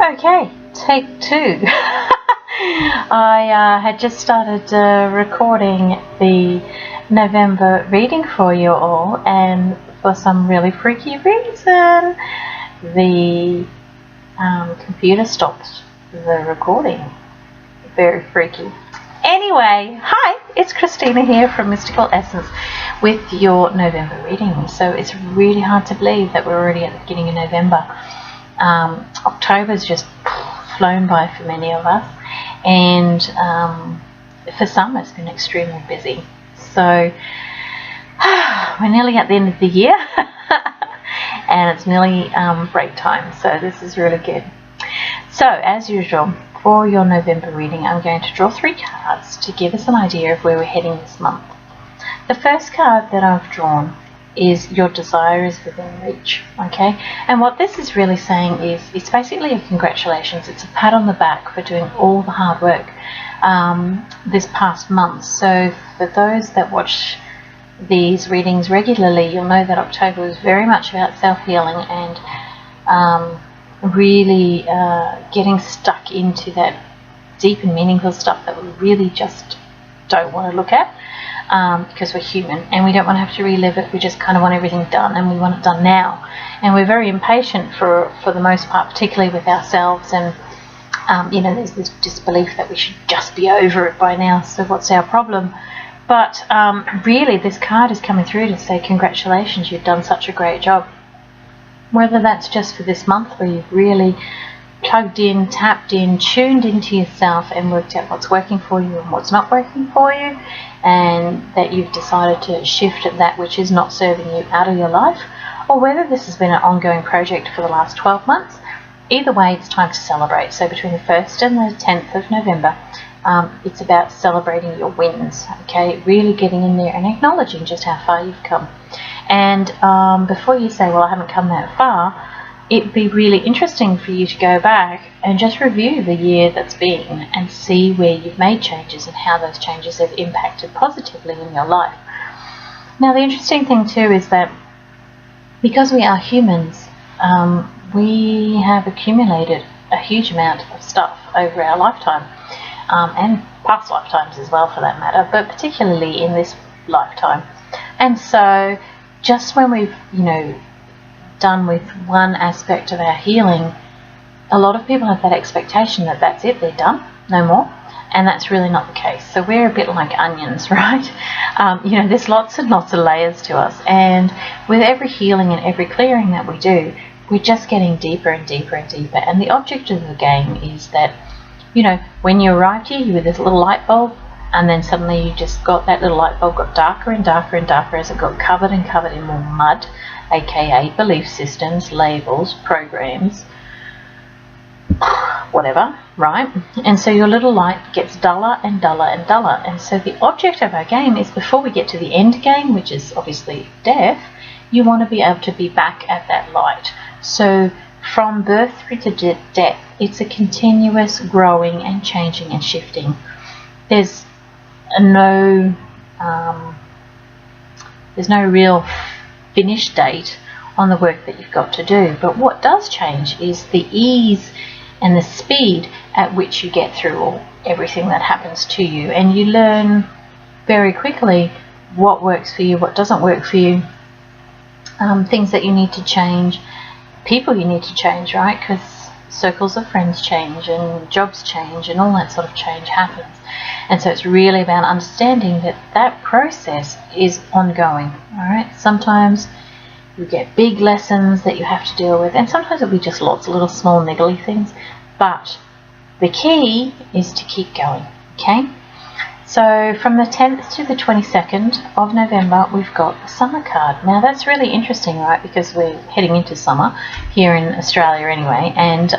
Okay, take two. I had just started recording the November reading for you all, and for some really freaky reason, the computer stopped the recording. Very freaky. Anyway, hi, it's Christina here from Mystical Essence with your November reading. So it's really hard to believe that we're already at the beginning of November. October's just flown by for many of us, and for some it's been extremely busy. So we're nearly at the end of the year and it's nearly break time, so this is really good. So as usual, for your November reading, I'm going to draw 3 cards to give us an idea of where we're heading this month. The first card that I've drawn is your desire is within reach, okay? And what this is really saying is, it's basically a congratulations. It's a pat on the back for doing all the hard work this past month. So for those that watch these readings regularly, you'll know that October was very much about self-healing and really getting stuck into that deep and meaningful stuff that we really just don't want to look at. Because we're human and we don't want to have to relive it. We just kind of want everything done, and we want it done now. And we're very impatient for the most part, particularly with ourselves. And you know, there's this disbelief that we should just be over it by now. So what's our problem? But really, this card is coming through to say congratulations, you've done such a great job. Whether that's just for this month, where you've really plugged in, tapped in, tuned into yourself and worked out what's working for you and what's not working for you, and that you've decided to shift at that which is not serving you out of your life, or whether this has been an ongoing project for the last 12 months, either way it's time to celebrate. So between the 1st and the 10th of November, it's about celebrating your wins, okay? Really getting in there and acknowledging just how far you've come. And before you say, well, I haven't come that far, it'd be really interesting for you to go back and just review the year that's been and see where you've made changes and how those changes have impacted positively in your life. Now, the interesting thing too is that because we are humans, we have accumulated a huge amount of stuff over our lifetime, and past lifetimes as well for that matter, but particularly in this lifetime. And so just when we've, you know, done with one aspect of our healing, a lot of people have that expectation that that's it, they're done, no more, and that's really not the case. So we're a bit like onions, right? You know, there's lots and lots of layers to us, and with every healing and every clearing that we do, we're just getting deeper and deeper and deeper. And the object of the game is that, you know, when you arrived here, you were this little light bulb, and then suddenly you just got that little light bulb got darker and darker and darker as it got covered and covered in more mud, aka belief systems, labels, programs, whatever, right? And so your little light gets duller and duller and duller. And so the object of our game is, before we get to the end game, which is obviously death, you want to be able to be back at that light. So from birth through to death, it's a continuous growing and changing and shifting. There's no real finish date on the work that you've got to do, but what does change is the ease and the speed at which you get through everything that happens to you, and you learn very quickly what works for you, what doesn't work for you, things that you need to change, people you need to change, right? Because circles of friends change and jobs change and all that sort of change happens. And so it's really about understanding that that process is ongoing, all right? Sometimes you get big lessons that you have to deal with, and sometimes it'll be just lots of little small niggly things, but the key is to keep going, okay? So from the 10th to the 22nd of November, we've got the summer card. Now that's really interesting, right? Because we're heading into summer here in Australia anyway, and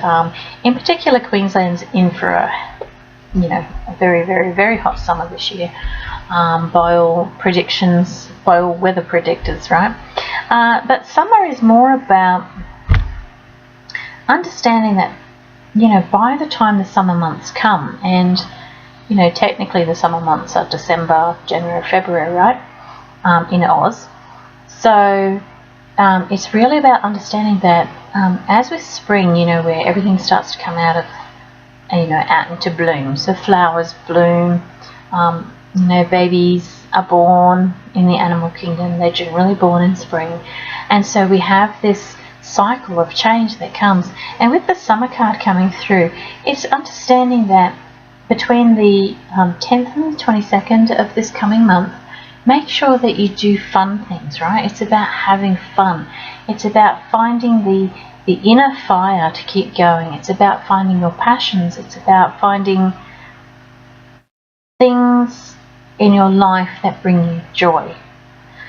in particular Queensland's in for a very, very, very hot summer this year, by all predictions, by all weather predictors, right? But summer is more about understanding that, you know, by the time the summer months come, and, you know, technically the summer months are December, January, February, right, in Oz. So it's really about understanding that as with spring, you know, where everything starts to come out of, you know, out into bloom. So flowers bloom, you know, babies are born in the animal kingdom. They're generally born in spring. And so we have this cycle of change that comes. And with the summer card coming through, it's understanding that between the 10th and the 22nd of this coming month, make sure that you do fun things, right? It's about having fun. It's about finding the inner fire to keep going. It's about finding your passions. It's about finding things in your life that bring you joy.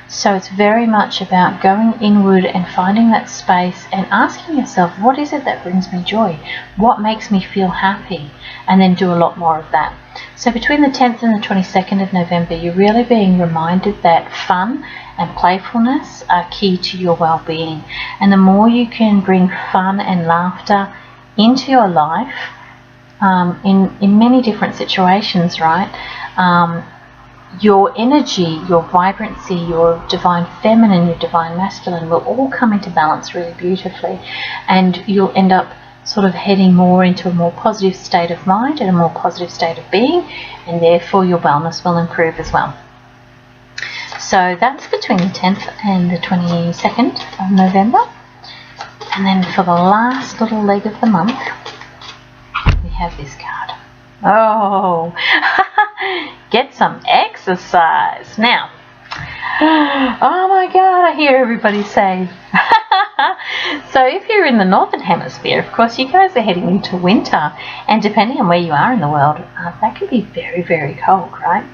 So it's very much about going inward and finding that space and asking yourself, what is it that brings me joy? What makes me feel happy? And then do a lot more of that. So between the 10th and the 22nd of November, you're really being reminded that fun and playfulness are key to your well-being. And the more you can bring fun and laughter into your life, in many different situations, right? Your energy, your vibrancy, your divine feminine, your divine masculine will all come into balance really beautifully, and you'll end up sort of heading more into a more positive state of mind and a more positive state of being, and therefore your wellness will improve as well. So that's between the 10th and the 22nd of November. And then for the last little leg of the month, we have this card. Oh, get some exercise. Now, oh my God, I hear everybody say. So if you're in the Northern Hemisphere, of course, you guys are heading into winter. And depending on where you are in the world, that can be very, very cold, right?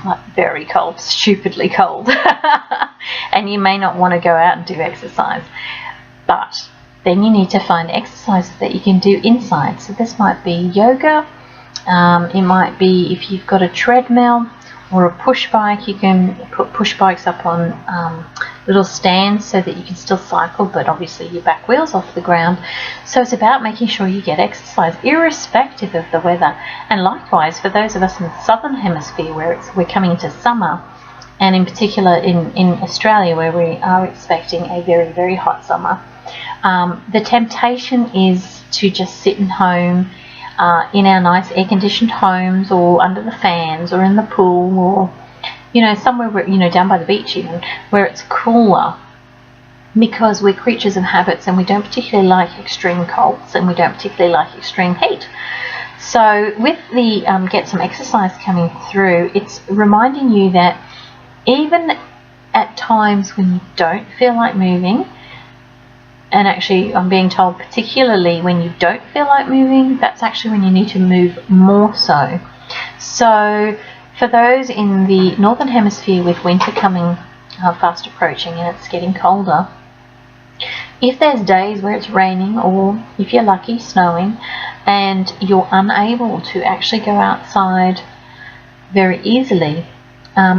Like very cold, stupidly cold. And you may not want to go out and do exercise. But then you need to find exercises that you can do inside. So this might be yoga. It might be if you've got a treadmill or a push bike, you can put push bikes up on little stands so that you can still cycle, but obviously your back wheel's off the ground. So it's about making sure you get exercise irrespective of the weather. And likewise, for those of us in the Southern Hemisphere where we're coming into summer, and in particular in Australia where we are expecting a very, very hot summer, the temptation is to just sit in home in our nice air-conditioned homes, or under the fans, or in the pool, or somewhere where, down by the beach even, where it's cooler, because we're creatures of habits and we don't particularly like extreme colds and we don't particularly like extreme heat. So with the get some exercise coming through, it's reminding you that even at times when you don't feel like moving, and actually I'm being told particularly when you don't feel like moving, that's actually when you need to move more so. So for those in the Northern Hemisphere with winter coming fast approaching and it's getting colder, if there's days where it's raining, or if you're lucky, snowing, and you're unable to actually go outside very easily,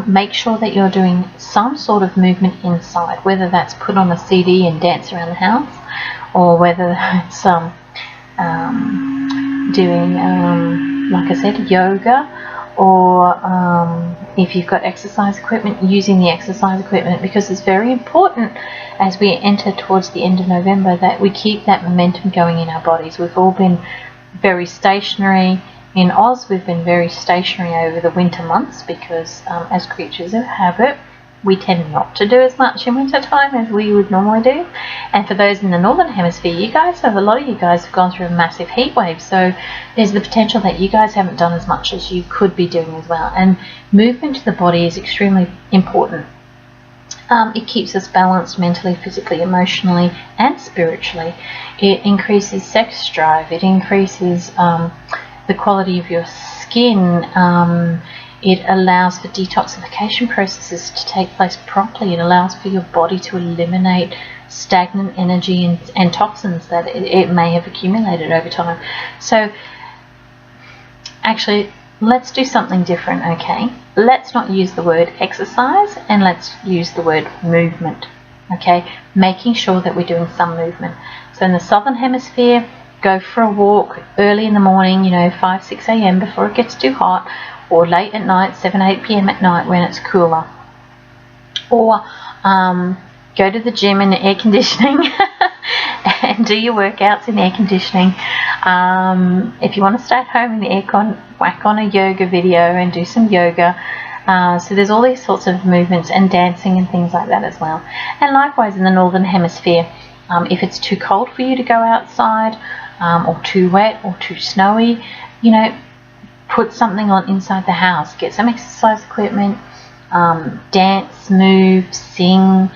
make sure that you're doing some sort of movement inside, whether that's put on a CD and dance around the house, or whether it's doing, like I said, yoga, or if you've got exercise equipment, using the exercise equipment, because it's very important as we enter towards the end of November that we keep that momentum going in our bodies. We've all been very stationary. In Oz, we've been very stationary over the winter months because as creatures of habit, we tend not to do as much in winter time as we would normally do. And for those in the Northern Hemisphere, a lot of you guys have gone through a massive heat wave, so there's the potential that you guys haven't done as much as you could be doing as well. And movement to the body is extremely important. It keeps us balanced mentally, physically, emotionally, and spiritually. It increases sex drive. It increases the quality of your skin. It allows for detoxification processes to take place properly. It allows for your body to eliminate stagnant energy and toxins that it may have accumulated over time. So actually, let's do something different, okay? Let's not use the word exercise, and let's use the word movement, okay? Making sure that we're doing some movement. So in the Southern Hemisphere, go for a walk early in the morning, 5, 6 a.m. before it gets too hot, or late at night, 7, 8 p.m. at night when it's cooler. Or go to the gym in air conditioning and do your workouts in air conditioning. If you want to stay at home in the aircon, whack on a yoga video and do some yoga. So there's all these sorts of movements and dancing and things like that as well. And likewise in the Northern Hemisphere, if it's too cold for you to go outside, or too wet or too snowy, you know, put something on inside the house. Get some exercise equipment, dance, move, sing,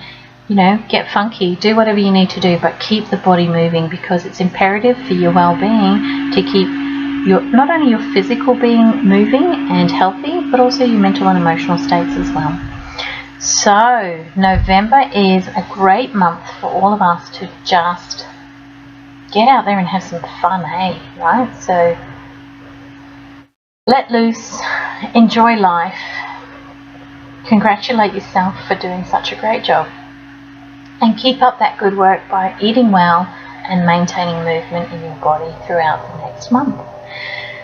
you know, get funky, do whatever you need to do, but keep the body moving, because it's imperative for your well-being to keep your, not only your physical being moving and healthy, but also your mental and emotional states as well. So November is a great month for all of us to just get out there and have some fun, hey, right? So let loose, enjoy life, congratulate yourself for doing such a great job, and keep up that good work by eating well and maintaining movement in your body throughout the next month.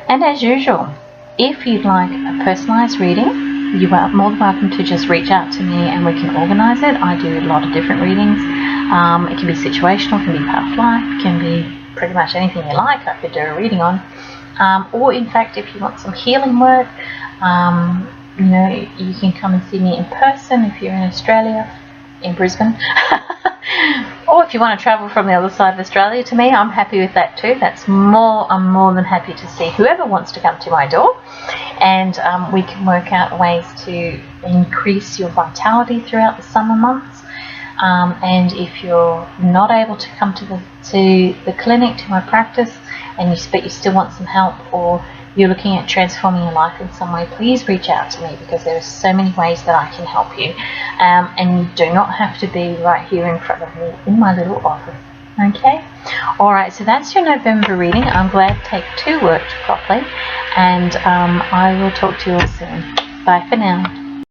And as usual, if you'd like a personalised reading, you are more than welcome to just reach out to me and we can organise it. I do a lot of different readings. It can be situational, it can be past life, it can be pretty much anything you like I could do a reading on. Or in fact, if you want some healing work, you know, you can come and see me in person if you're in Australia, in Brisbane. Or if you want to travel from the other side of Australia to me, I'm happy with that too. I'm more than happy to see whoever wants to come to my door, and we can work out ways to increase your vitality throughout the summer months. And if you're not able to come to the clinic, to my practice, but you still want some help, or you're looking at transforming your life in some way, please reach out to me, because there are so many ways that I can help you. And you do not have to be right here in front of me in my little office. Okay? Alright, so that's your November reading. I'm glad Take 2 worked properly, and I will talk to you all soon. Bye for now.